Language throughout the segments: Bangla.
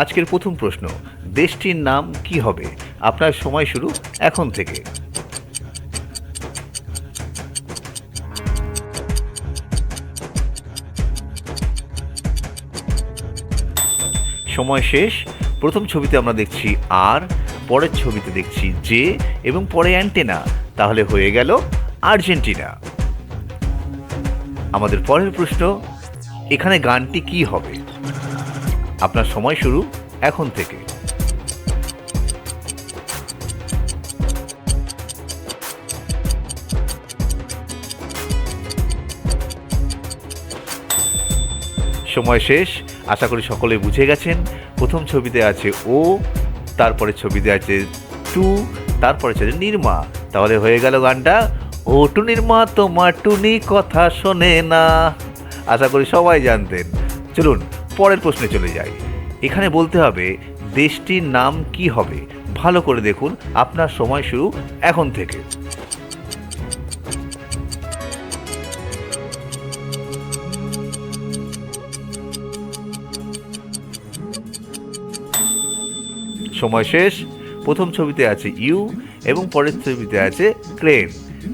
আজকের প্রথম প্রশ্ন, দেশটির নাম কি হবে? আপনার সময় শুরু এখন থেকে। সময় শেষ। প্রথম ছবিতে আমরা দেখছি আর, পরের ছবিতে দেখছি জে এবং পরে অ্যান্টেনা, তাহলে হয়ে গেল আর্জেন্টিনা। আমাদের পরের প্রশ্ন, এখানে গানটি কি হবে? আপনার সময় শুরু এখন থেকে। সময় শেষ। আশা করি সকলে বুঝে গেছেন। প্রথম ছবিতে আছে ও, তারপরে ছবিতে আছে টু, তারপরে আছে নির্মা, তাহলে হয়ে গেল গানটা ও টু নির্মা তোমার টুনি কথা শোনে না। আশা করি সবাই জানতেন। চলুন পরের প্রশ্নে চলে যাই। এখানে বলতে হবে দেশটির নাম কি হবে। ভালো করে দেখুন, আপনার সময় শুরু এখন থেকে। সময় শেষ। প্রথম ছবিতে আছে ইউ এবং পরের ছবিতে আছে ক্রেন,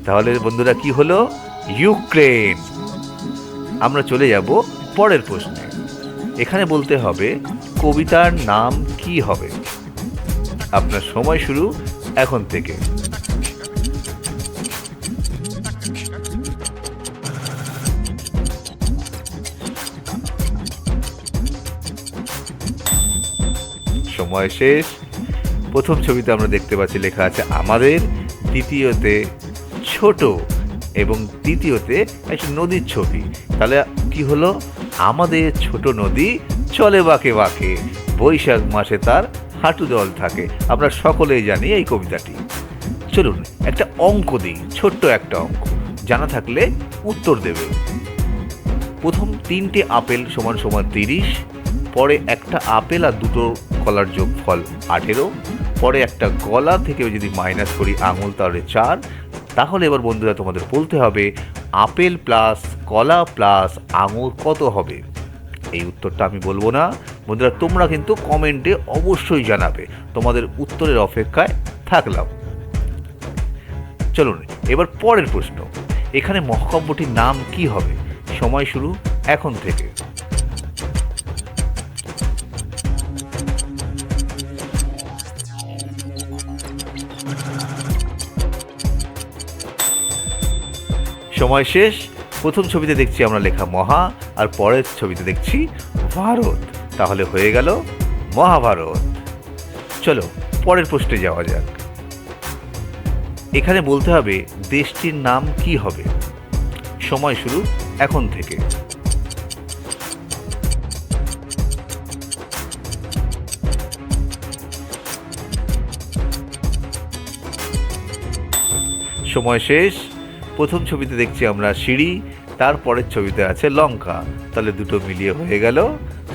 তাহলে বন্ধুরা কি হলো? ইউক্রেন। আমরা চলে যাব পরের প্রশ্নে। এখানে বলতে হবে কবিতার নাম কি হবে। আপনার সময় শুরু এখন থেকে। সময় শেষ। প্রথম ছবিতে আমরা দেখতে পাচ্ছি লেখা আছে আমাদের, দ্বিতীয়তে ছোট এবং তৃতীয়তে একটি নদীর ছবি, তাহলে কি হলো? আমাদের ছোট নদী চলে বাঁকে বাঁকে, বৈশাখ মাসে তার হাঁটু জল থাকে। আমরা সকলেই জানি এই কবিতাটি। চলুন একটা অঙ্ক দিই, ছোট্ট একটা অঙ্ক, জানা থাকলে উত্তর দেবে। প্রথম 3টে আপেল সমান সমান 30, পরে একটা আপেল আর দুটো কলার যোগফল 18, পরে একটা কলা থেকে যদি মাইনাস করি আঙুল তাহলে 4। তাহলে এবার বন্ধুরা তোমাদের বলতে হবে আপেল প্লাস কলা প্লাস আঙুর কত হবে। এই উত্তরটা আমি বলবো না বন্ধুরা, তোমরা কিন্তু কমেন্টে অবশ্যই জানাবে। তোমাদের উত্তরের অপেক্ষায় থাকলাম। চলুন এবার পরের প্রশ্ন। এখানে মহাকাব্যটির নাম কি হবে? সময় শুরু এখন থেকে। সময় শেষ। প্রথম ছবিতে দেখছি আমরা লেখা মহা, আর পরের ছবিতে দেখছি ভারত, তাহলে হয়ে গেল মহাভারত। চলো পরের প্রশ্নে যাওয়া যাক। এখানে বলতে হবে দেশটির নাম কি হবে। সময় শুরু এখন থেকে। সময় শেষ। প্রথম ছবিতে দেখছি আমরা সিঁড়ি, তারপরের ছবিতে আছে লঙ্কা, তাহলে দুটো মিলিয়ে হয়ে গেল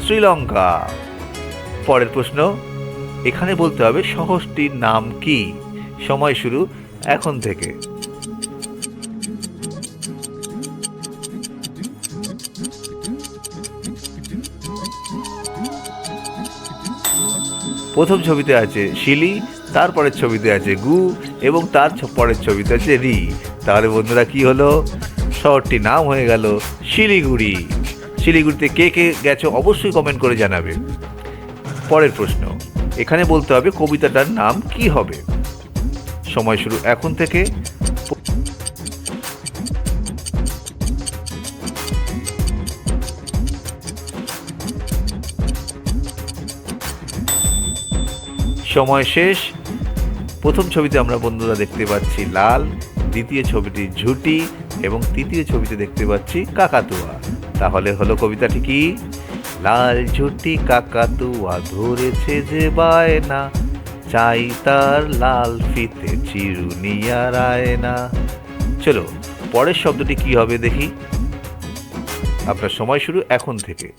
শ্রীলঙ্কা। পরের প্রশ্ন, এখানে বলতে হবে শহরটির নাম কি। সময় শুরু এখন থেকে। প্রথম ছবিতে আছে শিলি, তারপরের ছবিতে আছে গু এবং তার পরের ছবিতে আছে রি, তাহলে বন্ধুরা কি হলো? শহরটির নাম হয়ে গেল শিলিগুড়ি। শিলিগুড়িতে কে কে গেছো অবশ্যই কমেন্ট করে জানাবে। পরের প্রশ্ন, এখানে বলতে হবে কবিতাটার নাম কি হবে। সময় শুরু এখন থেকে। সময় শেষ। প্রথম ছবিতে আমরা বন্ধুরা দেখতে পাচ্ছি লাল, দ্বিতীয় ছবিটি ঝুঁটি এবং তৃতীয় ছবিতে দেখতে পাচ্ছি কাকাতুয়া, তাহলে হলো কবিতাটি কি? লাল ঝুঁটি কাকাতুয়া ধরেছে যে বায়না, চাই তার লাল ফিতে চিরুনি আর আয়না। চলো পরের শব্দটি কি হবে দেখি। আপনার সময় শুরু এখন থেকে।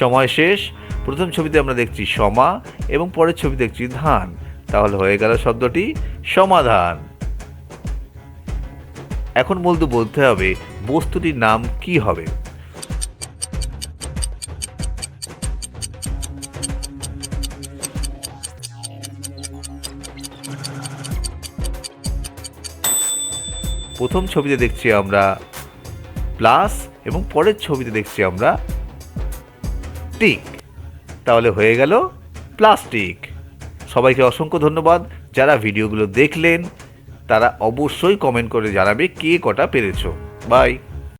সময় শেষ। প্রথম ছবিতে আমরা দেখছি সমা এবং পরের ছবি দেখছি ধান, তাহলে হয়ে গেল শব্দটি সমাধান। এখন বলতে হবে বস্তুটির নাম কি হবে। প্রথম ছবিতে দেখছি আমরা প্লাস এবং পরের ছবিতে দেখছি আমরা টিক, তাহলে হয়ে গেল প্লাস্টিক। সবাইকে অসংখ্য ধন্যবাদ। যারা ভিডিওগুলো দেখলেন তারা অবশ্যই কমেন্ট করে জানাবে কে কটা পেরেছো। বাই।